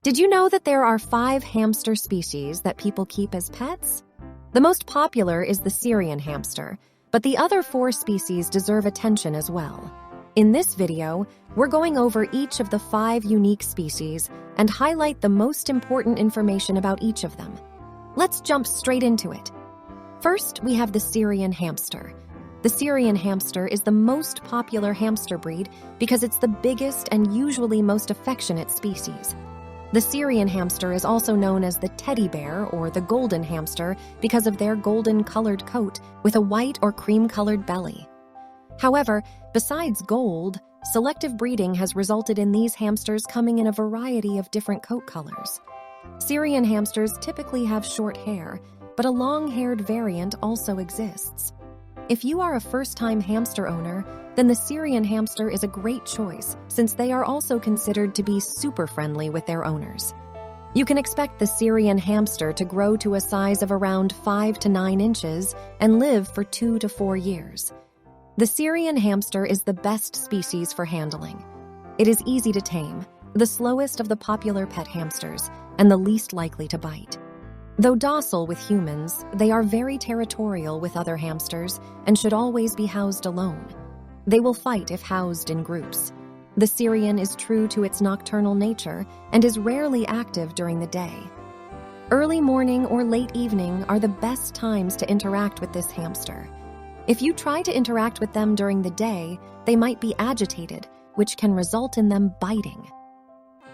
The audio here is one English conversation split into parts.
Did you know that there are 5 hamster species that people keep as pets? The most popular is the Syrian hamster, but the other 4 species deserve attention as well. In this video, we're going over each of the 5 unique species and highlight the most important information about each of them. Let's jump straight into it. First, we have the Syrian hamster. The Syrian hamster is the most popular hamster breed because it's the biggest and usually most affectionate species. The Syrian hamster is also known as the teddy bear or the golden hamster because of their golden-colored coat with a white or cream-colored belly. However, besides gold, selective breeding has resulted in these hamsters coming in a variety of different coat colors. Syrian hamsters typically have short hair, but a long-haired variant also exists. If you are a first-time hamster owner, then the Syrian hamster is a great choice since they are also considered to be super friendly with their owners. You can expect the Syrian hamster to grow to a size of around 5 to 9 inches and live for 2 to 4 years. The Syrian hamster is the best species for handling. It is easy to tame, the slowest of the popular pet hamsters, and the least likely to bite. Though docile with humans, they are very territorial with other hamsters and should always be housed alone. They will fight if housed in groups. The Syrian is true to its nocturnal nature and is rarely active during the day. Early morning or late evening are the best times to interact with this hamster. If you try to interact with them during the day, they might be agitated, which can result in them biting.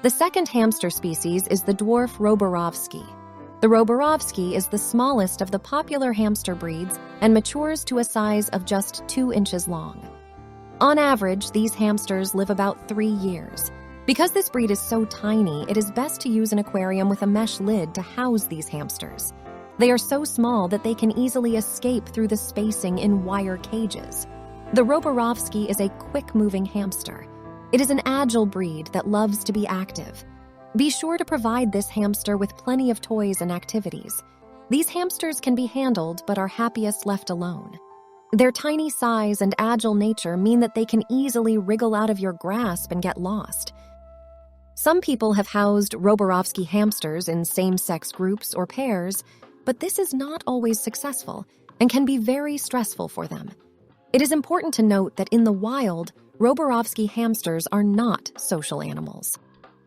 The second hamster species is the Dwarf Roborovski. The Roborovski is the smallest of the popular hamster breeds and matures to a size of just 2 inches long. On average, these hamsters live about 3 years. Because this breed is so tiny, it is best to use an aquarium with a mesh lid to house these hamsters. They are so small that they can easily escape through the spacing in wire cages. The Roborovski is a quick-moving hamster. It is an agile breed that loves to be active. Be sure to provide this hamster with plenty of toys and activities. These hamsters can be handled but are happiest left alone. Their tiny size and agile nature mean that they can easily wriggle out of your grasp and get lost. Some people have housed Roborovski hamsters in same-sex groups or pairs, but this is not always successful and can be very stressful for them. It is important to note that in the wild, Roborovski hamsters are not social animals.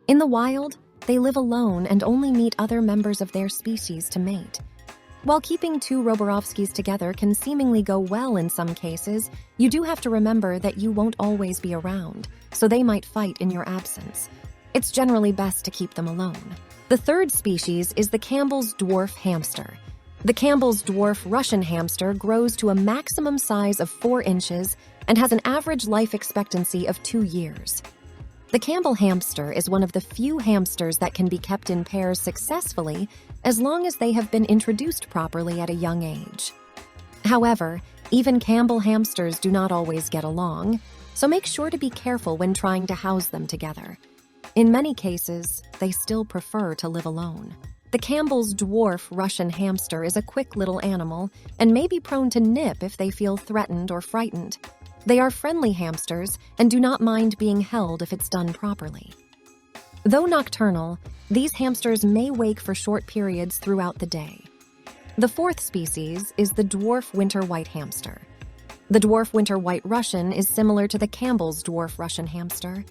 In the wild, they live alone and only meet other members of their species to mate. While keeping 2 Roborovskis together can seemingly go well in some cases, you do have to remember that you won't always be around, so they might fight in your absence. It's generally best to keep them alone. The third species is the Campbell's Dwarf hamster. The Campbell's Dwarf Russian hamster grows to a maximum size of 4 inches and has an average life expectancy of 2 years. The Campbell hamster is one of the few hamsters that can be kept in pairs successfully as long as they have been introduced properly at a young age. However, even Campbell hamsters do not always get along, so make sure to be careful when trying to house them together. In many cases, they still prefer to live alone. The Campbell's Dwarf Russian hamster is a quick little animal and may be prone to nip if they feel threatened or frightened. They are friendly hamsters and do not mind being held if it's done properly. Though nocturnal, these hamsters may wake for short periods throughout the day. The fourth species is the Dwarf Winter White hamster. The Dwarf Winter White Russian is similar to the Campbell's Dwarf Russian hamster.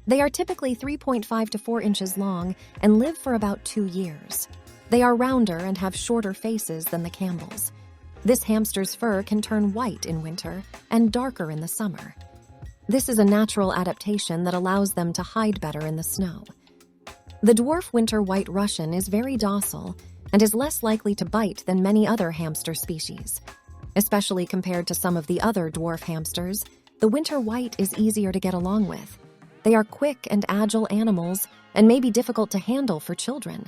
They are typically 3.5 to 4 inches long and live for about 2 years. They are rounder and have shorter faces than the Campbells. This hamster's fur can turn white in winter and darker in the summer. This is a natural adaptation that allows them to hide better in the snow. The Dwarf Winter White Russian is very docile and is less likely to bite than many other hamster species. Especially compared to some of the other dwarf hamsters, the Winter White is easier to get along with. They are quick and agile animals and may be difficult to handle for children.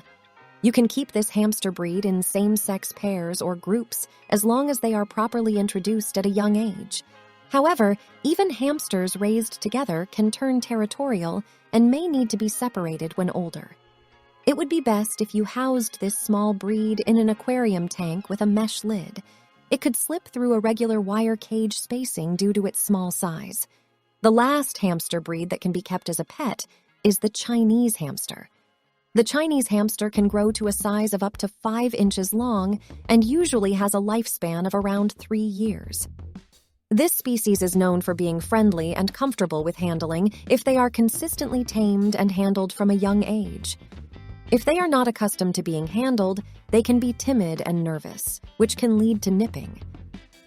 You can keep this hamster breed in same-sex pairs or groups as long as they are properly introduced at a young age. However, even hamsters raised together can turn territorial and may need to be separated when older. It would be best if you housed this small breed in an aquarium tank with a mesh lid. It could slip through a regular wire cage spacing due to its small size. The last hamster breed that can be kept as a pet is the Chinese hamster. The Chinese hamster can grow to a size of up to 5 inches long and usually has a lifespan of around 3 years. This species is known for being friendly and comfortable with handling if they are consistently tamed and handled from a young age. If they are not accustomed to being handled, they can be timid and nervous, which can lead to nipping.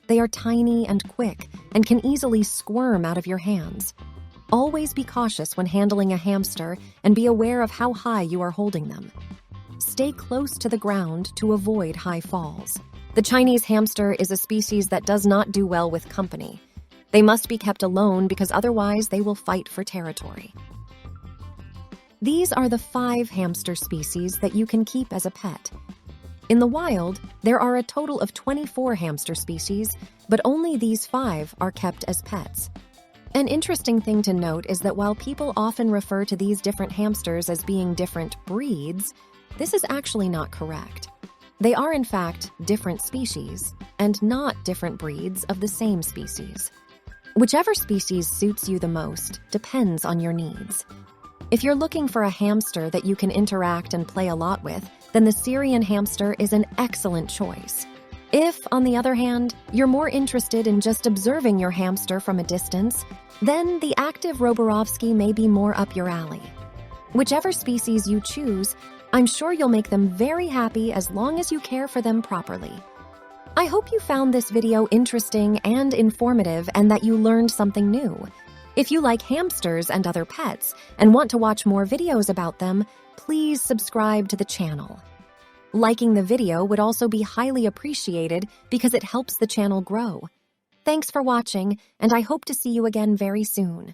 They are tiny and quick and can easily squirm out of your hands. Always be cautious when handling a hamster and be aware of how high you are holding them. Stay close to the ground to avoid high falls. The Chinese hamster is a species that does not do well with company. They must be kept alone because otherwise they will fight for territory. These are the 5 hamster species that you can keep as a pet. In the wild, there are a total of 24 hamster species, but only these 5 are kept as pets. An interesting thing to note is that while people often refer to these different hamsters as being different breeds, this is actually not correct. They are in fact different species, and not different breeds of the same species. Whichever species suits you the most depends on your needs. If you're looking for a hamster that you can interact and play a lot with, then the Syrian hamster is an excellent choice. If, on the other hand, you're more interested in just observing your hamster from a distance, then the active Roborovski may be more up your alley. Whichever species you choose, I'm sure you'll make them very happy as long as you care for them properly. I hope you found this video interesting and informative and that you learned something new. If you like hamsters and other pets and want to watch more videos about them, please subscribe to the channel. Liking the video would also be highly appreciated because it helps the channel grow. Thanks for watching, and I hope to see you again very soon.